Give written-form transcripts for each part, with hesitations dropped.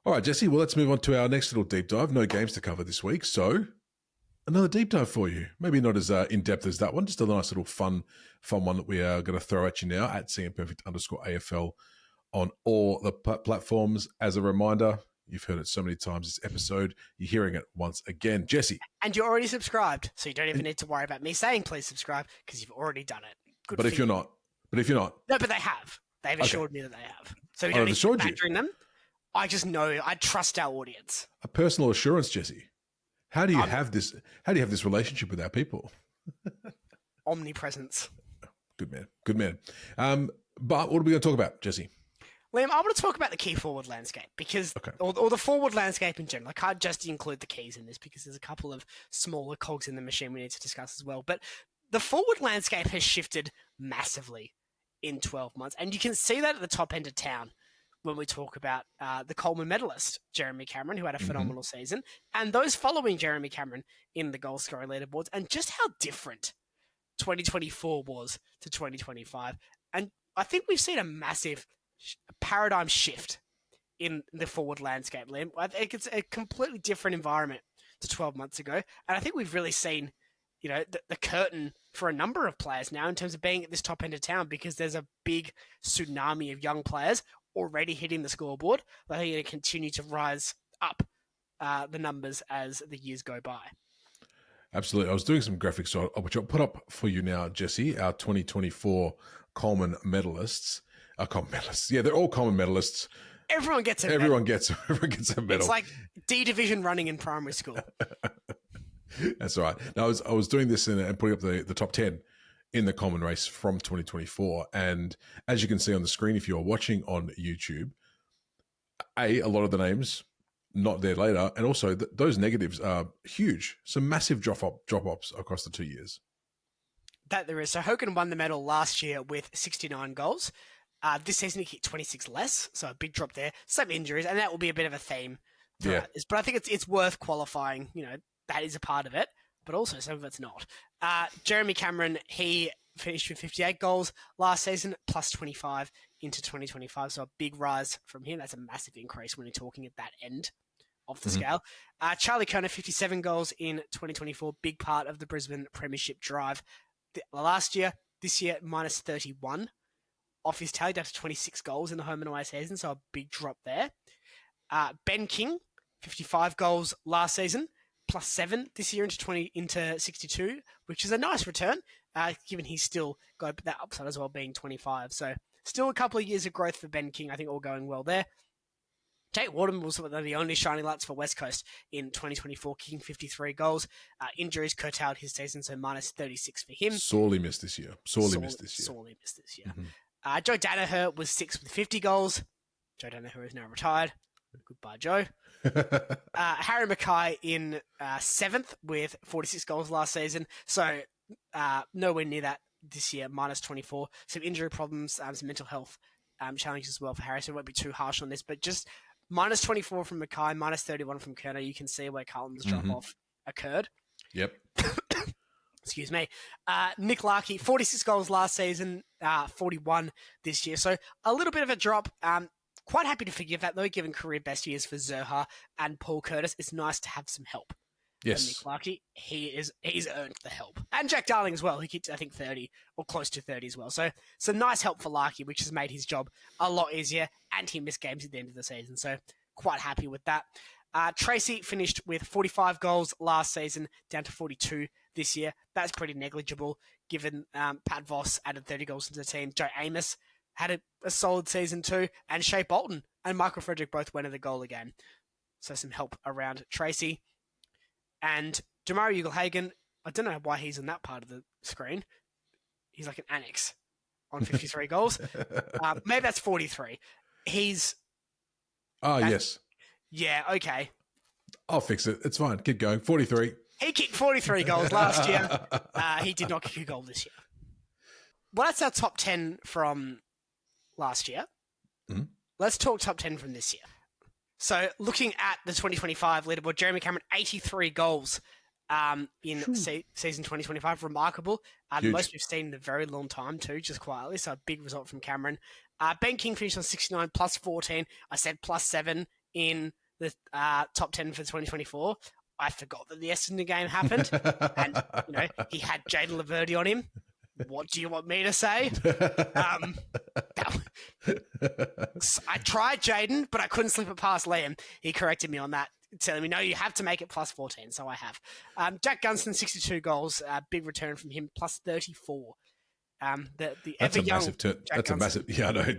All right, Jesse, well, let's move on to our next little deep dive. No games to cover this week, so another deep dive for you. Maybe not as in-depth as that one, just a nice little fun one that we are going to throw at you now at CMPerfect_AFL on all the platforms. As a reminder, you've heard it so many times this episode, you're hearing it once again. Jesse. And you're already subscribed, so you don't even need to worry about me saying please subscribe because you've already done it. Good but if you're not. No, but they have. They've assured me that they have. So we I've don't need to assured factor in them. I just know, I trust our audience. A personal assurance, Jesse. How do you have this? How do you have this relationship with our people? Omnipresence. Good man. But what are we going to talk about, Jesse? Liam, I want to talk about the key forward landscape because, or the forward landscape in general. I can't just include the keys in this because there's a couple of smaller cogs in the machine we need to discuss as well. But the forward landscape has shifted massively in 12 months, and you can see that at the top end of town when we talk about the Coleman medalist, Jeremy Cameron, who had a phenomenal season, and those following Jeremy Cameron in the goal scoring leaderboards, and just how different 2024 was to 2025. And I think we've seen a massive paradigm shift in the forward landscape, Liam. I think it's a completely different environment to 12 months ago. And I think we've really seen, the curtain for a number of players now in terms of being at this top end of town because there's a big tsunami of young players already hitting the scoreboard. I think going to continue to rise up the numbers as the years go by. Absolutely. I was doing some graphics, which I'll put up for you now, Jesse, our 2024 Coleman medalists. Yeah, they're all Coleman medalists. Everyone gets a medal. Everyone gets a medal. It's like D division running in primary school. That's all right. Now, I was doing this and putting up the top 10 in the Coleman race from 2024. And as you can see on the screen, if you're watching on YouTube, a lot of the names not there later. And also those negatives are huge. Some massive drop-offs across the 2 years. That there is. So Hogan won the medal last year with 69 goals. This season he kicked 26 less, so a big drop there. Some injuries, and that will be a bit of a theme throughout this. But I think it's worth qualifying. That is a part of it, but also some of it's not. Jeremy Cameron, he finished with 58 goals last season, plus 25 into 2025, so a big rise from him. That's a massive increase when you're talking at that end of the scale. Charlie Kerner, 57 goals in 2024, big part of the Brisbane Premiership drive. Last year, this year, minus 31 off his tally, down to 26 goals in the home and away season, so a big drop there. Ben King, 55 goals last season, plus 7 this year into 62, which is a nice return, given he's still got that upside as well, being 25. So still a couple of years of growth for Ben King, I think all going well there. Jake Waterman was one of the only shining lights for West Coast in 2024, kicking 53 goals. Injuries curtailed his season, so minus 36 for him. Sorely missed this year. Sorely missed this year. Joe Danaher was 6th with 50 goals. Joe Danaher is now retired. Goodbye, Joe. Harry Mackay in 7th with 46 goals last season. So nowhere near that this year, minus 24. Some injury problems, some mental health challenges as well for Harry, so it won't be too harsh on this. But just minus 24 from Mackay, minus 31 from Kerner. You can see where Carlton's drop-off occurred. Yep. Excuse me. Nick Larkey, 46 goals last season, 41 this year. So a little bit of a drop. Quite happy to forgive that, though, given career best years for Zerha and Paul Curtis. It's nice to have some help. Yes. Nick Larkey, he's earned the help. And Jack Darling as well. He kicked, I think, 30 or close to 30 as well. So some nice help for Larkey, which has made his job a lot easier, and he missed games at the end of the season. So quite happy with that. Tracy finished with 45 goals last season, down to 42 this year. That's pretty negligible, given Pat Voss added 30 goals to the team. Joe Amos had a solid season too, and Shea Bolton and Michael Frederick both went at the goal again. So some help around Tracy. And Damari Ugle-Hagan, I don't know why he's on that part of the screen. He's like an annex on 53 goals. Maybe that's 43. He's... yes. Yeah, okay. I'll fix it. It's fine. Keep going. 43. He kicked 43 goals last year. He did not kick a goal this year. Well, that's our top 10 from last year. Mm-hmm. Let's talk top 10 from this year. So looking at the 2025 leaderboard, Jeremy Cameron, 83 goals in season 2025. Remarkable. The most we've seen in a very long time too, just quietly. So a big result from Cameron. Ben King finished on 69 plus 14. I said plus 7 in the top 10 for 2024. I forgot that the Essendon game happened, and he had Jaden Laverty on him. What do you want me to say? I tried Jaden, but I couldn't slip it past Liam. He corrected me on that, telling me, no, you have to make it plus 14, so I have. Jack Gunston, 62 goals, big return from him, plus 34. That's a massive yeah, I know.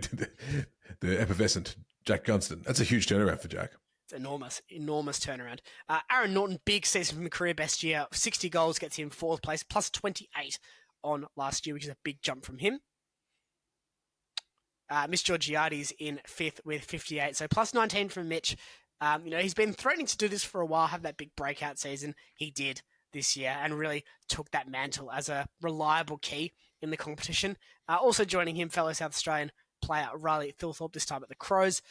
The effervescent Jack Gunston. That's a huge turnaround for Jack. It's enormous turnaround. Aaron Norton, big season from a career best year. 60 goals gets him 4th place, plus 28 on last year, which is a big jump from him. Miss Georgiades in 5th with 58, so plus 19 from Mitch. He's been threatening to do this for a while, have that big breakout season. He did this year and really took that mantle as a reliable key in the competition. Also joining him, fellow South Australian player Riley Thilthorpe, this time at the Crows.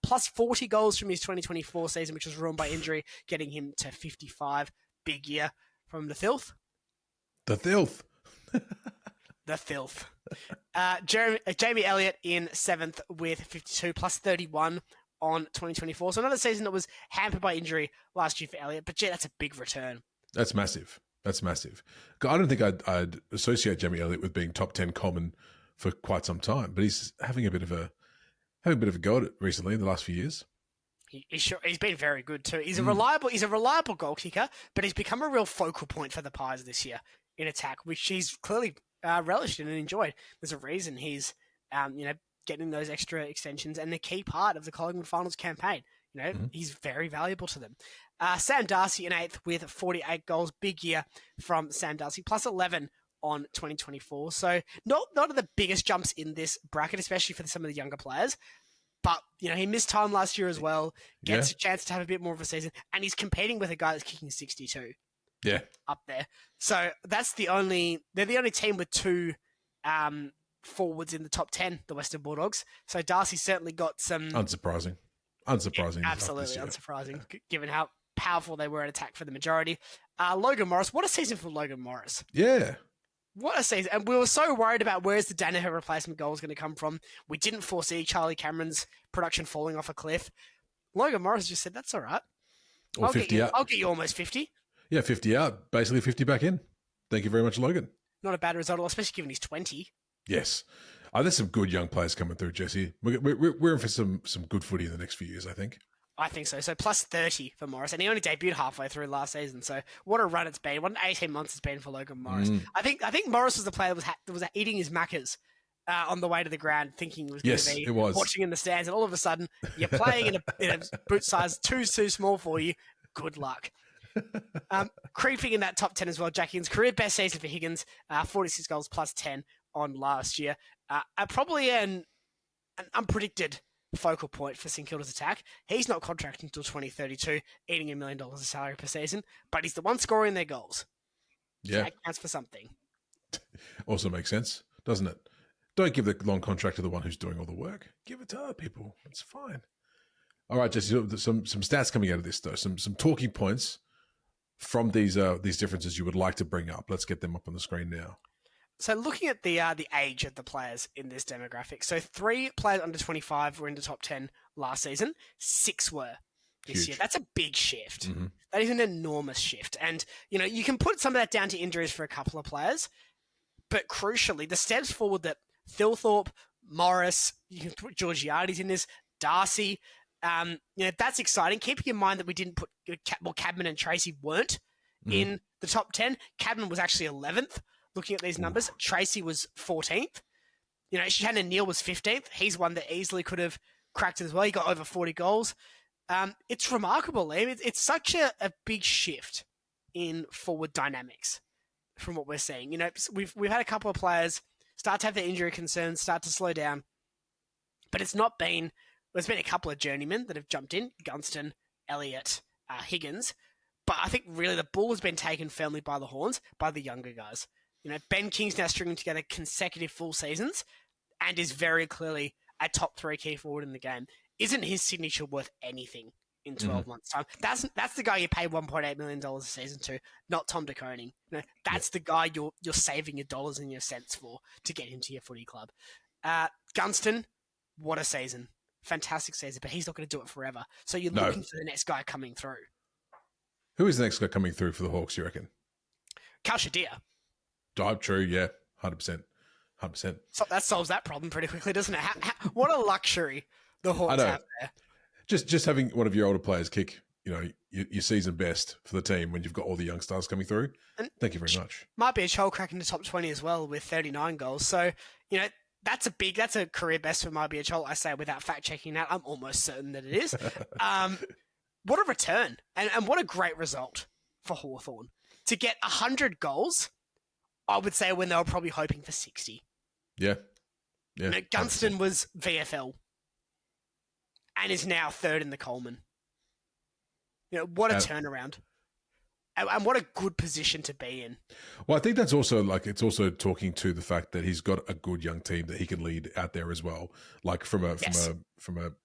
Plus 40 goals from his 2024 season, which was ruined by injury, getting him to 55. Big year from the Filth. The Filth. The Filth. Jamie Elliott in 7th with 52, plus 31 on 2024. So another season that was hampered by injury last year for Elliott, but that's a big return. That's massive. I don't think I'd associate Jamie Elliott with being top 10 Coleman for quite some time, but he's having a bit of a go at it recently in the last few years. He's been very good too. He's a reliable goal kicker, but he's become a real focal point for the Pies this year in attack, which he's clearly relished in and enjoyed. There's a reason he's getting those extra extensions and the key part of the Collingwood Finals campaign. He's very valuable to them. Sam Darcy in 8th with 48 goals. Big year from Sam Darcy, plus 11 on 2024. So not of the biggest jumps in this bracket, especially for some of the younger players. But, he missed time last year as well, gets a chance to have a bit more of a season, and he's competing with a guy that's kicking 62. Yeah. Up there. So they're the only team with 2 forwards in the top 10, the Western Bulldogs. So Darcy certainly got some... Unsurprising. Yeah, absolutely unsurprising, given how powerful they were in attack for the majority. Logan Morris, what a season for Logan Morris. Yeah. What a season. And we were so worried about where's the Danaher replacement goal was going to come from. We didn't foresee Charlie Cameron's production falling off a cliff. Logan Morris just said, that's all right. Or 50 out. I'll get you almost 50. Yeah, 50 out, basically 50 back in. Thank you very much, Logan. Not a bad result, especially given he's 20. Yes. There's some good young players coming through, Jesse. We're in for some good footy in the next few years, I think. I think so. So plus 30 for Morris. And he only debuted halfway through last season. So what a run it's been. What an 18 months it's been for Logan Morris. I think Morris was the player that was eating his Maccas on the way to the ground, thinking he was going to be watching in the stands. And all of a sudden, you're playing in a boot size too small for you. Good luck. Creeping in that top 10 as well, Jack Higgins, career best season for Higgins, 46 goals plus 10 on last year. Probably an unpredicted focal point for St Kilda's attack. He's not contracting until 2032, eating $1 million of salary per season, but he's the one scoring their goals. Yeah. So that counts for something. Also makes sense, doesn't it? Don't give the long contract to the one who's doing all the work. Give it to other people. It's fine. All right, Jesse, some stats coming out of this, though. Some talking points from these differences you would like to bring up. Let's get them up on the screen now. So looking at the age of the players in this demographic, so 3 players under 25 were in the top 10 last season. 6 were this year. That's a big shift. Mm-hmm. That is an enormous shift. And, you can put some of that down to injuries for a couple of players, but crucially, the steps forward that Thilthorpe, Morris, you can put Georgiades in this, Darcy, that's exciting. Keeping in mind that we didn't put, Cadman and Tracy weren't in the top 10. Cadman was actually 11th. Looking at these numbers, Tracy was 14th. Shannon Neal was 15th. He's one that easily could have cracked it as well. He got over 40 goals. It's remarkable, Liam. It's such a big shift in forward dynamics from what we're seeing. We've had a couple of players start to have their injury concerns, start to slow down. But there's been a couple of journeymen that have jumped in, Gunston, Elliott, Higgins. But I think really the ball has been taken firmly by the horns by the younger guys. Ben King's now stringing together consecutive full seasons and is very clearly a top 3 key forward in the game. Isn't his signature worth anything in 12 months' time? That's the guy you pay $1.8 million a season to, not Tom de Koning. That's the guy you're saving your dollars and your cents for to get him to your footy club. Gunston, what a season. fantastic season, but he's not going to do it forever. So you're No. looking for the next guy coming through. Who is the next guy coming through for the Hawks, you reckon? Kal Shadir. True, yeah. 100%. 100%. So that solves that problem pretty quickly, doesn't it? What a luxury the Hawks have there. Just having one of your older players kick, your season best for the team when you've got all the young stars coming through. And thank you very much. Might be a Chol cracking the top 20 as well with 39 goals. So, that's a career best for Marbia Chol. I say without fact checking that. I'm almost certain that it is. What a return and what a great result for Hawthorn to get 100 goals. I would say when they were probably hoping for 60. Yeah. Gunston was VFL and is now third in the Coleman. What a turnaround. And what a good position to be in. Well, I think that's also it's also talking to the fact that he's got a good young team that he can lead out there as well, like from a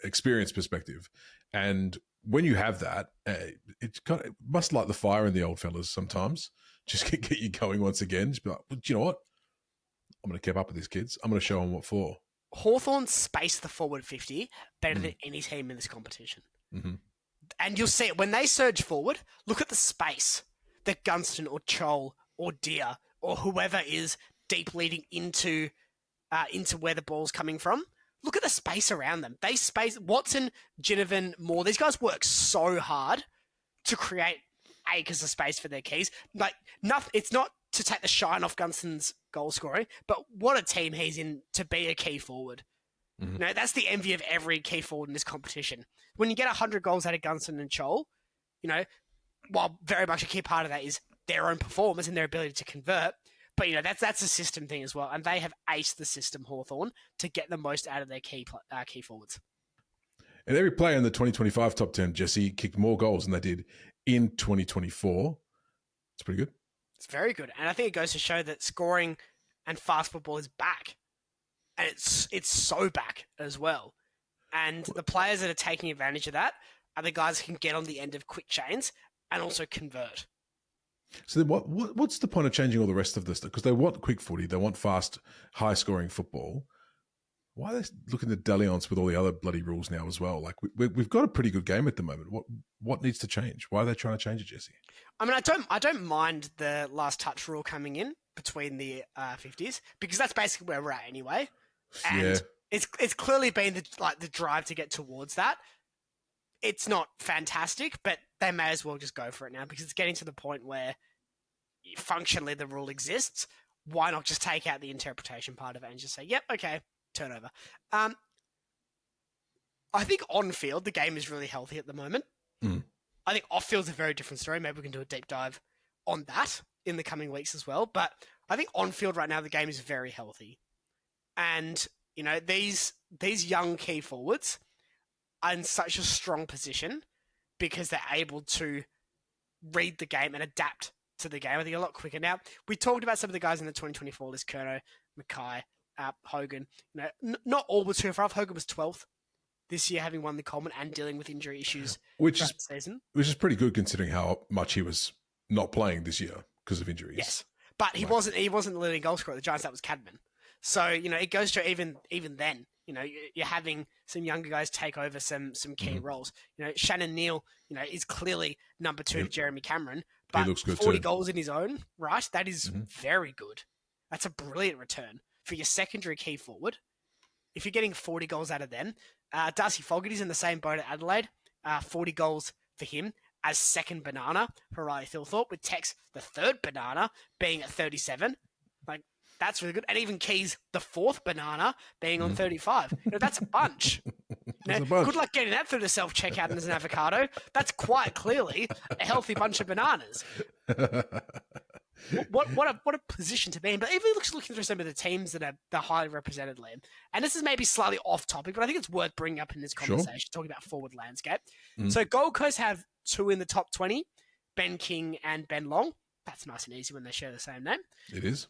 experience perspective. And when you have that, it must light the fire in the old fellas sometimes. Just get you going once again. Just be like, well, do you know what? I'm going to keep up with these kids. I'm going to show them what for. Hawthorn spaced the forward 50 better than any team in this competition. Mm-hmm. And you'll see it when they surge forward. Look at the space that Gunston or Chol or Deer or whoever is deep leading into where the ball's coming from. Look at the space around them. They space Watson, Ginnivan, Moore. These guys work so hard to create acres of space for their keys. Like nothing. It's not to take the shine off Gunston's goal scoring, but what a team he's in to be a key forward. Mm-hmm. That's the envy of every key forward in this competition. When you get 100 goals out of Gunston and Chol, while very much a key part of that is their own performance and their ability to convert, but that's a system thing as well, and they have aced the system, Hawthorn, to get the most out of their key forwards. And every player in the 2025 top 10, Jesse, kicked more goals than they did in 2024. It's pretty good. It's very good, and I think it goes to show that scoring and fast football is back. And it's so back as well. And the players that are taking advantage of that are the guys who can get on the end of quick chains and also convert. So then what's the point of changing all the rest of this? Because they want quick footy, they want fast, high-scoring football. Why are they looking at dalliance with all the other bloody rules now as well? Like we've got a pretty good game at the moment. What needs to change? Why are they trying to change it, Jesse? I mean, I don't mind the last touch rule coming in between the 50s because that's basically where we're at anyway. And it's clearly been the drive to get towards that. It's not fantastic, but they may as well just go for it now because it's getting to the point where functionally the rule exists. Why not just take out the interpretation part of it and just say, yep, okay, turnover. I think on field, the game is really healthy at the moment. Mm. I think off field's a very different story. Maybe we can do a deep dive on that in the coming weeks as well. But I think on field right now, the game is very healthy. And, these young key forwards are in such a strong position because they're able to read the game and adapt to the game. I think a lot quicker. Now, we talked about some of the guys in the 2024 list, Curnow, Mackay, Hogan. Not all were too far off. Hogan was 12th this year, having won the Coleman and dealing with injury issues throughout the season. Which is pretty good considering how much he was not playing this year because of injuries. Yes. But he wasn't the leading goal scorer at the Giants. That was Cadman. So, it goes to even then, you're having some younger guys take over some key roles. Shannon Neal, is clearly number 2 to Jeremy Cameron, but he looks good 40 too. Goals in his own, right? That is very good. That's a brilliant return for your secondary key forward. If you're getting 40 goals out of them, Darcy Fogarty's in the same boat at Adelaide, 40 goals for him as second banana for Riley Thilthorpe, with Tex, the third banana, being at 37. That's really good. And even Keys, the fourth banana, being on 35. That's a bunch. Good luck getting that through the self-checkout as an avocado. That's quite clearly a healthy bunch of bananas. What a position to be in. But even looking through some of the teams that are highly represented, Liam, and this is maybe slightly off topic, but I think it's worth bringing up in this conversation, talking about forward landscape. So Gold Coast have 2 in the top 20, Ben King and Ben Long. That's nice and easy when they share the same name. It is.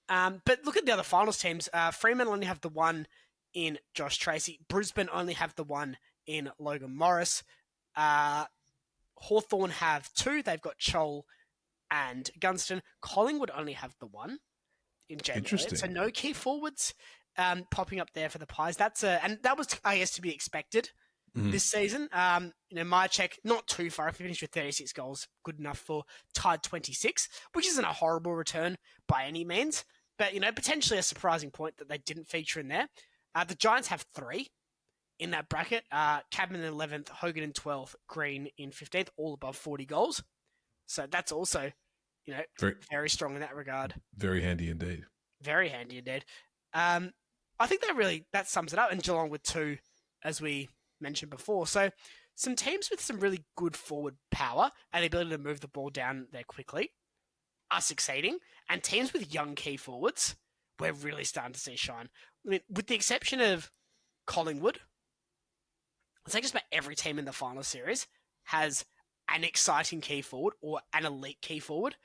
But look at the other finals teams. Fremantle only have the 1 in Josh Tracy. Brisbane only have the 1 in Logan Morris. Hawthorn have 2. They've got Chol and Gunston. Collingwood only have the 1 in January. Interesting. So no key forwards popping up there for the Pies. And that was, I guess, to be expected this season. My check, not too far. If you finished with 36 goals, good enough for tied 26, which isn't a horrible return by any means. But, potentially a surprising point that they didn't feature in there. The Giants have 3 in that bracket. Cadman in 11th, Hogan in 12th, Green in 15th, all above 40 goals. So that's also, very strong in that regard. Very handy indeed. Very handy indeed. I think that sums it up. And Geelong with 2, as we mentioned before. So some teams with some really good forward power and the ability to move the ball down there quickly are succeeding. And teams with young key forwards, we're really starting to see shine. I mean, with the exception of Collingwood, I'd say just about every team in the final series has an exciting key forward or an elite key forward.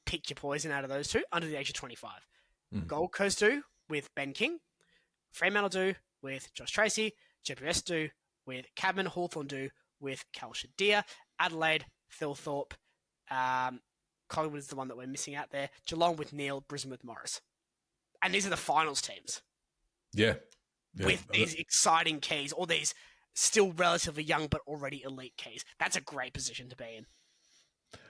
Pick your poison out of those two under the age of 25. Gold Coast do with Ben King. Fremantle do with Josh Tracy. GPS do with Cadman. Hawthorn do with Cal Shadir. Adelaide, Phil Thorpe. Collingwood is the one that we're missing out there. Geelong with Neil. Brisbane with Morris. And these are the finals teams. Yeah. With these exciting keys, or these still relatively young but already elite keys. That's a great position to be in.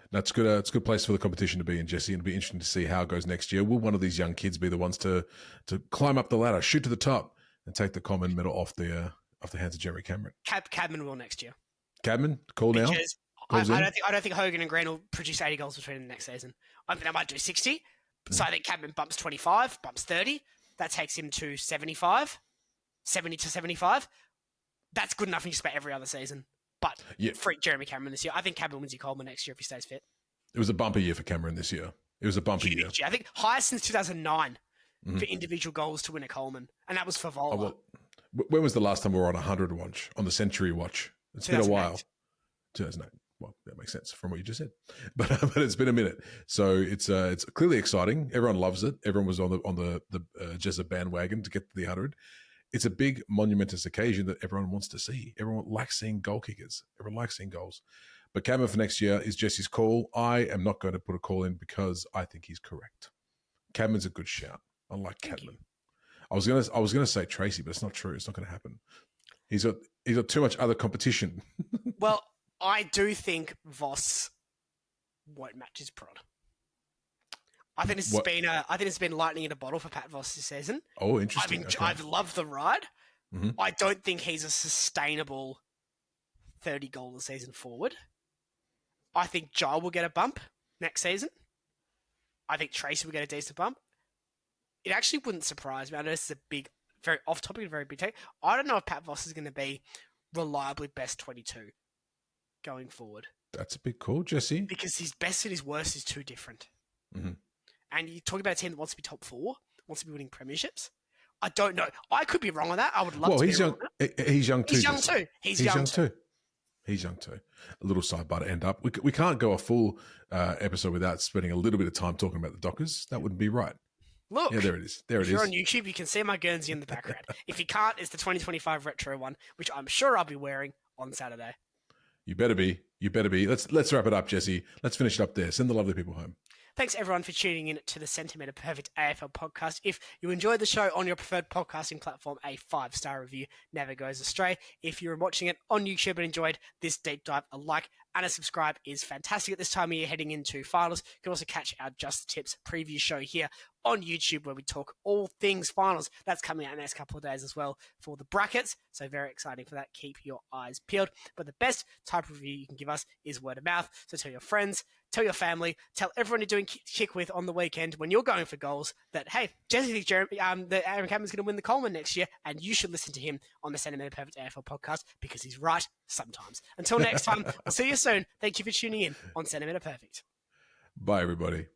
That's good. It's a good place for the competition to be in, Jesse. It'll be interesting to see how it goes next year. Will one of these young kids be the ones to climb up the ladder, shoot to the top, and take the Coleman Medal off the hands of Jeremy Cameron? Cadman will next year. Cadman, call now. I don't think Hogan and Green will produce 80 goals between them next season. I think they might do 60. So I think Cadman bumps 25, bumps 30. That takes him to 75, 70 to 75. That's good enough in just about every other season. But freak Jeremy Cameron this year. I think Cadman wins your Coleman next year if he stays fit. It was a bumper year for Cameron this year. It was a bumper year. I think highest since 2009 for individual goals to win a Coleman. And that was for Vola. When was the last time we were on 100 watch, on the century watch? It's been a while. 2008. Well, that makes sense from what you just said. But it's been a minute. So it's clearly exciting. Everyone loves it. Everyone was on the Jezza bandwagon to get to the 100. It's a big monumentous occasion that everyone wants to see. Everyone likes seeing goal kickers. Everyone likes seeing goals. But Cameron for next year is Jesse's call. I am not going to put a call in because I think he's correct. Cadman's a good shout. I like Cadman. I was gonna say Tracy, but it's not true. It's not going to happen. He's got too much other competition. Well, I do think Voss won't match his prod. I think it's been lightning in a bottle for Pat Voss this season. Oh, interesting. I've loved the ride. I don't think he's a sustainable 30 goal a season forward. I think Giles will get a bump next season. I think Tracy will get a decent bump. It actually wouldn't surprise me. I know this is a big, very off topic, a very big take. I don't know if Pat Voss is going to be reliably best 22 going forward. That's a big call, Jesse. Because his best and his worst is too different. And you're talking about a team that wants to be top 4, wants to be winning premierships. I don't know. I could be wrong on that. I would love to be wrong on that. He's young too. He's young too. He's young too. A little sidebar to end up. We can't go a full episode without spending a little bit of time talking about the Dockers. That wouldn't be right. Look. Yeah, there it is. If you're on YouTube, you can see my Guernsey in the background. If you can't, it's the 2025 retro one, which I'm sure I'll be wearing on Saturday. You better be. Let's wrap it up, Jesse. Let's finish it up there. Send the lovely people home. Thanks, everyone, for tuning in to the Centimetre Perfect AFL podcast. If you enjoyed the show on your preferred podcasting platform, a 5-star review never goes astray. If you're watching it on YouTube and enjoyed this deep dive, a like and a subscribe is fantastic at this time of year heading into finals. You can also catch our Just Tips preview show here on YouTube where we talk all things finals. That's coming out in the next couple of days as well for the brackets. So very exciting for that. Keep your eyes peeled. But the best type of review you can give us is word of mouth. So tell your friends, tell your family, tell everyone you're doing kick with on the weekend when you're going for goals that, hey, Jesse thinks that Aaron Cameron's going to win the Coleman next year, and you should listen to him on the Centimetre Perfect AFL podcast because he's right sometimes. Until next time, we'll see you soon. Thank you for tuning in on Centimetre Perfect. Bye, everybody.